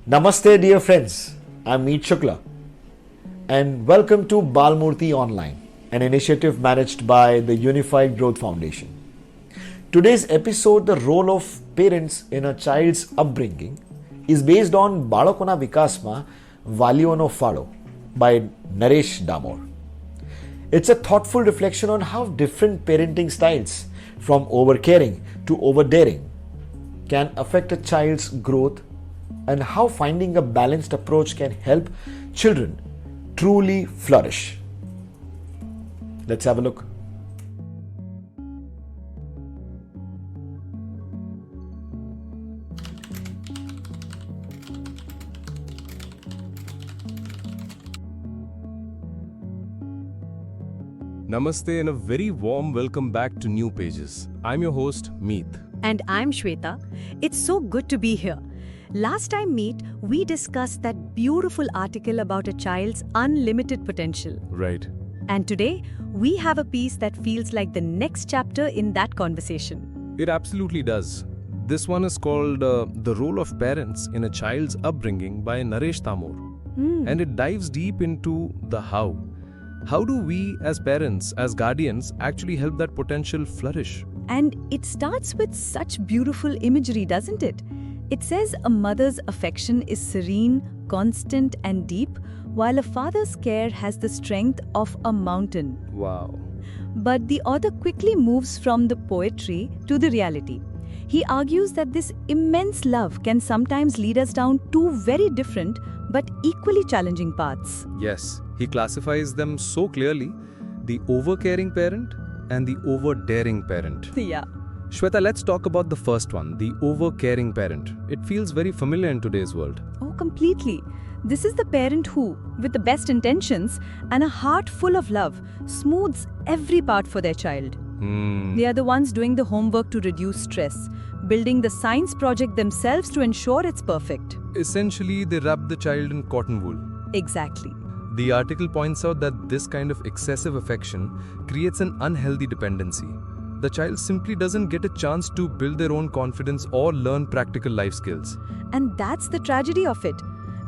Namaste, dear friends. I'm Meet Shukla, and welcome to Balmurti Online, an initiative managed by the Unified Growth Foundation. Today's episode, the role of parents in a child's upbringing, is based on Balakona Vikasma Valiono Fado by Naresh Damor. It's a thoughtful reflection on how different parenting styles, from overcaring to overdaring, can affect a child's growth and how finding a balanced approach can help children truly flourish. Let's have a look. Namaste and a very warm welcome back to New Pages. I'm your host, Meet. And I'm Shweta. It's so good to be here. Last time, Meet, we discussed that beautiful article about a child's unlimited potential. Right. And today, we have a piece that feels like the next chapter in that conversation. It absolutely does. This one is called The Role of Parents in a Child's Upbringing by Naresh Damor. And it dives deep into the how. How do we as parents, as guardians, actually help that potential flourish? And it starts with such beautiful imagery, doesn't it? It says a mother's affection is serene, constant, and deep, while a father's care has the strength of a mountain. Wow. But the author quickly moves from the poetry to the reality. He argues that this immense love can sometimes lead us down two very different but equally challenging paths. Yes, he classifies them so clearly, the overcaring parent and the overdaring parent. Yeah. Shweta, let's talk about the first one, the overcaring parent. It feels very familiar in today's world. Oh, completely. This is the parent who, with the best intentions and a heart full of love, smooths every part for their child. They are the ones doing the homework to reduce stress, building the science project themselves to ensure it's perfect. Essentially, they wrap the child in cotton wool. Exactly. The article points out that this kind of excessive affection creates an unhealthy dependency. The child simply doesn't get a chance to build their own confidence or learn practical life skills. And that's the tragedy of it.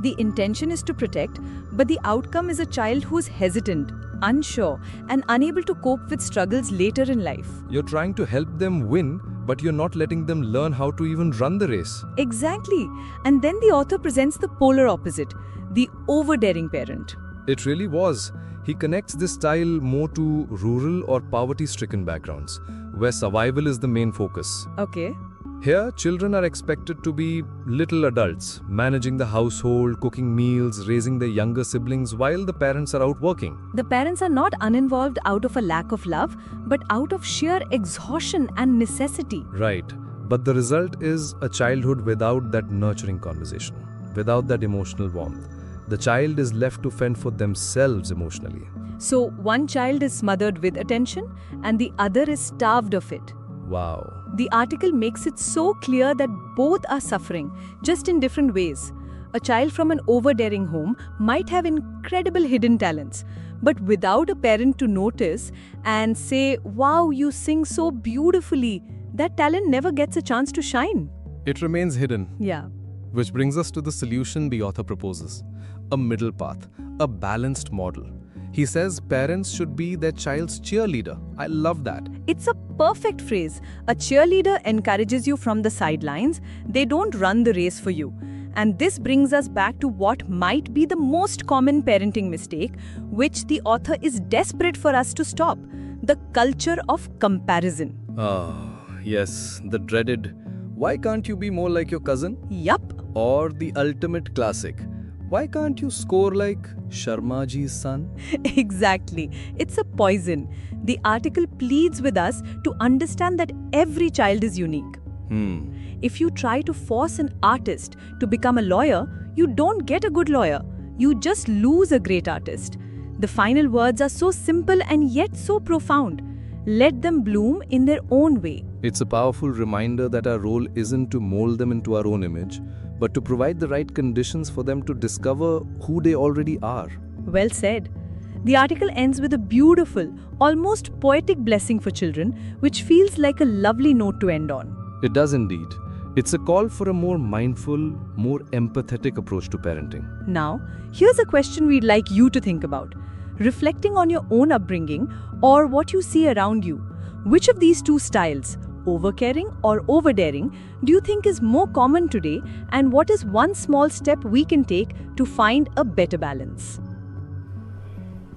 The intention is to protect, but the outcome is a child who is hesitant, unsure, and unable to cope with struggles later in life. You're trying to help them win, but you're not letting them learn how to even run the race. Exactly. And then the author presents the polar opposite, the overdaring parent. It really was. He connects this style more to rural or poverty-stricken backgrounds, where survival is the main focus. Okay. Here, children are expected to be little adults, managing the household, cooking meals, raising their younger siblings while the parents are out working. The parents are not uninvolved out of a lack of love, but out of sheer exhaustion and necessity. Right. But the result is a childhood without that nurturing conversation, without that emotional warmth. The child is left to fend for themselves emotionally. So one child is smothered with attention and the other is starved of it. Wow. The article makes it so clear that both are suffering, just in different ways. A child from an overdaring home might have incredible hidden talents, but without a parent to notice and say, "Wow, you sing so beautifully," that talent never gets a chance to shine. It remains hidden. Yeah. Which brings us to the solution the author proposes. A middle path, a balanced model. He says parents should be their child's cheerleader. I love that. It's a perfect phrase. A cheerleader encourages you from the sidelines. They don't run the race for you. And this brings us back to what might be the most common parenting mistake, which the author is desperate for us to stop: the culture of comparison. Oh, yes, the dreaded, "Why can't you be more like your cousin?" Yup. Or the ultimate classic, "Why can't you score like Sharma ji's son?" Exactly. It's a poison. The article pleads with us to understand that every child is unique. If you try to force an artist to become a lawyer, you don't get a good lawyer. You just lose a great artist. The final words are so simple and yet so profound. Let them bloom in their own way. It's a powerful reminder that our role isn't to mold them into our own image, but to provide the right conditions for them to discover who they already are. Well said. The article ends with a beautiful, almost poetic blessing for children, which feels like a lovely note to end on. It does indeed. It's a call for a more mindful, more empathetic approach to parenting. Now, here's a question we'd like you to think about. Reflecting on your own upbringing or what you see around you, which of these two styles, overcaring or overdaring, do you think is more common today, and what is one small step we can take to find a better balance?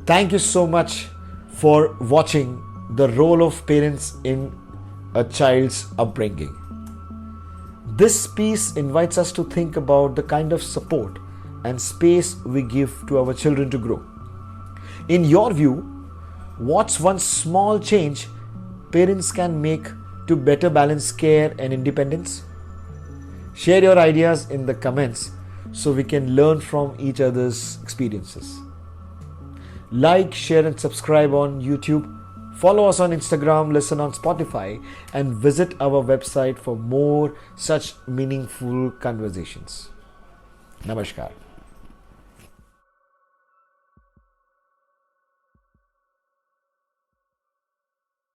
Thank you so much for watching the role of parents in a child's upbringing. This piece invites us to think about the kind of support and space we give to our children to grow. In your view, what's one small change parents can make to better balance care and independence? Share your ideas in the comments so we can learn from each other's experiences. Like, share and subscribe on YouTube. Follow us on Instagram, listen on Spotify, and visit our website for more such meaningful conversations. Namaskar.